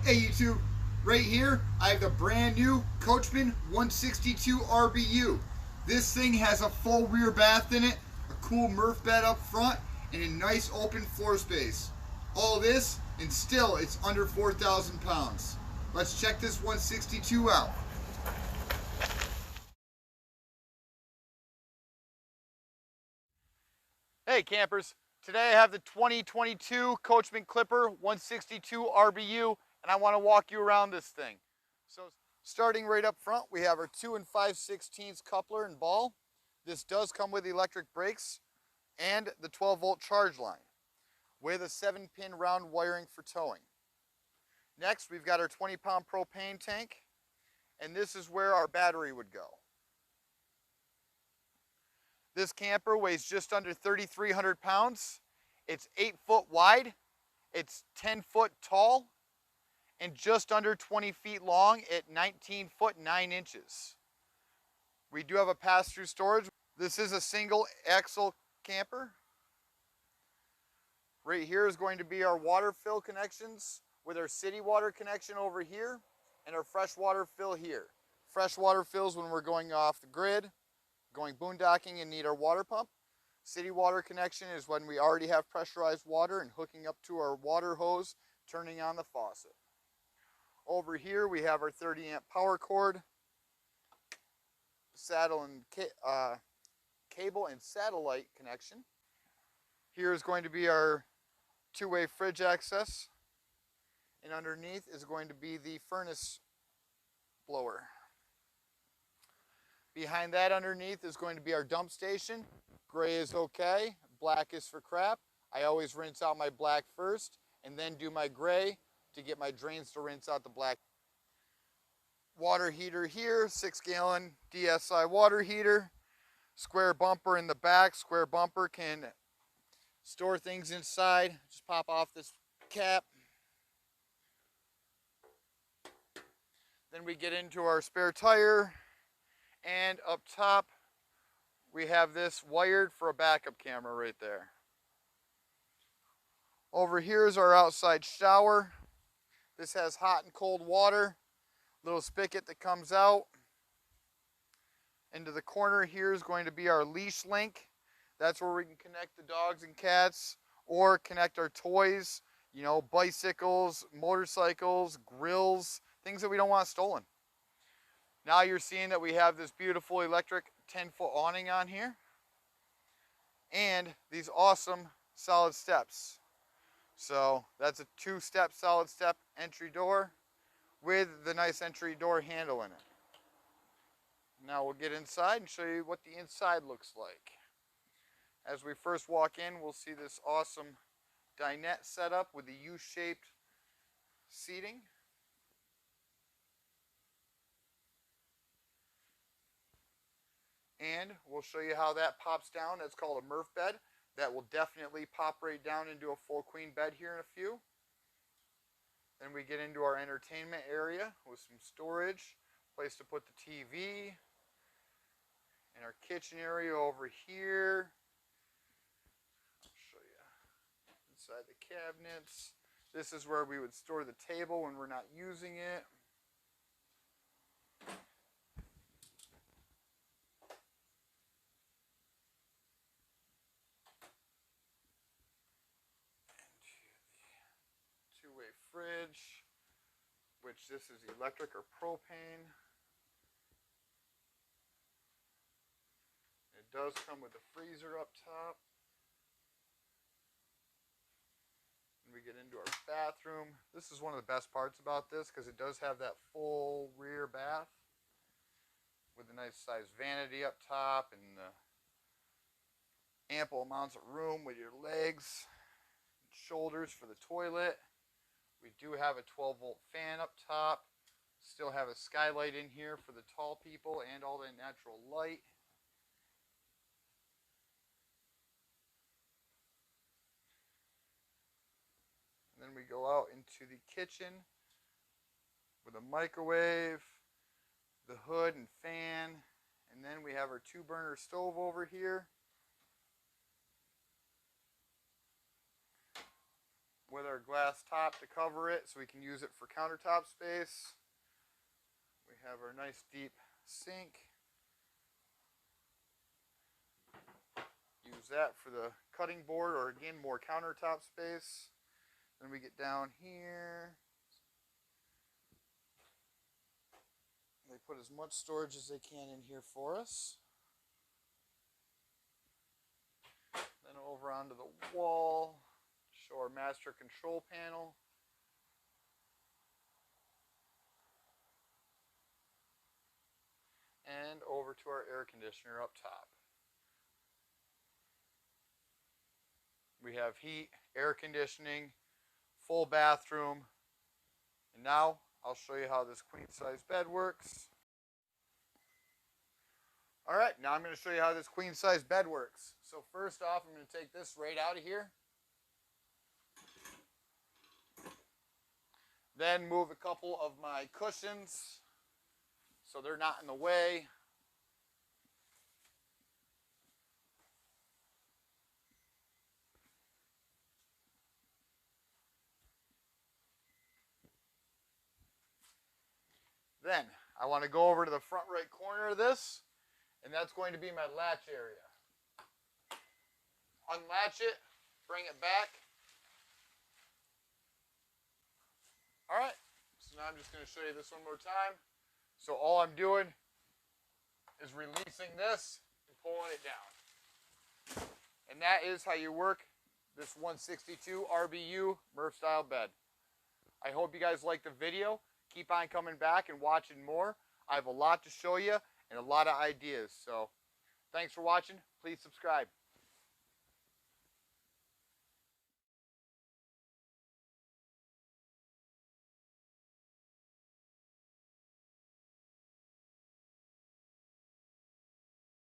Hey YouTube, right here I have the brand new Coachman 162 RBU. This thing has a full rear bath in it, a cool Murph bed up front, and a nice open floor space. All this, and still it's under 4,000 pounds. Let's check this 162 out. Hey campers, today I have the 2022 Coachman Clipper 162 RBU, and I want to walk you around this thing. So starting right up front, we have our 2 5/16 coupler and ball. This does come with electric brakes and the 12-volt charge line with a 7-pin round wiring for towing. Next, we've got our 20-pound propane tank, and this is where our battery would go. This camper weighs just under 3,300 pounds. It's 8 foot wide, it's 10 foot tall, and just under 20 feet long at 19 foot 9 inches. We do have a pass-through storage. This is a single axle camper. Right here is going to be our water fill connections with our city water connection over here and our freshwater fill here. Freshwater fills when we're going off the grid, going boondocking and need our water pump. City water connection is when we already have pressurized water and hooking up to our water hose, turning on the faucet. Over here we have our 30 amp power cord, saddle and cable and satellite connection. Here is going to be our two-way fridge access, and underneath is going to be the furnace blower. Behind that underneath is going to be our dump station. Gray is okay, black is for crap. I always rinse out my black first and then do my gray to get my drains to rinse out the black. Water heater here, 6-gallon DSI water heater. Square bumper in the back. Square bumper can store things inside. Just pop off this cap. Then we get into our spare tire. And up top, we have this wired for a backup camera right there. Over here is our outside shower. This has hot and cold water. Little spigot that comes out. Into the corner here is going to be our Leash Link. That's where we can connect the dogs and cats or connect our toys, you know, bicycles, motorcycles, grills, things that we don't want stolen. Now you're seeing that we have this beautiful electric 10-foot awning on here and these awesome solid steps. So that's a 2-step solid step entry door with the nice entry door handle in it. Now we'll get inside and show you what the inside looks like. As we first walk in, we'll see this awesome dinette setup with the U-shaped seating. And we'll show you how that pops down. That's called a Murph bed. That will definitely pop right down into a full queen bed here in a few. Then we get into our entertainment area with some storage, place to put the TV, and our kitchen area over here. I'll show you inside the cabinets. This is where we would store the table when we're not using it. Two-way fridge, which this is electric or propane. It does come with a freezer up top. And we get into our bathroom. This is one of the best parts about this because it does have that full rear bath with a nice sized vanity up top and ample amounts of room with your legs and shoulders for the toilet. We do have a 12-volt fan up top. Still have a skylight in here for the tall people and all the natural light. And then we go out into the kitchen with a microwave, the hood and fan, and then we have our 2-burner stove over here with our glass top to cover it so we can use it for countertop space. We have our nice deep sink. Use that for the cutting board, or again, more countertop space. Then we get down here. They put as much storage as they can in here for us. Then over onto the wall, show our master control panel. And over to our air conditioner up top. We have heat, air conditioning, full bathroom. And now I'll show you how this queen size bed works. Alright, now I'm going to show you how this queen size bed works. So first off, I'm going to take this right out of here. Then move a couple of my cushions so they're not in the way. Then I want to go over to the front right corner of this, and that's going to be my latch area. Unlatch it, bring it back. Alright, so now I'm just going to show you this one more time. So all I'm doing is releasing this and pulling it down. And that is how you work this 162 RBU Murph style bed. I hope you guys liked the video. Keep on coming back and watching more. I have a lot to show you and a lot of ideas. So thanks for watching. Please subscribe.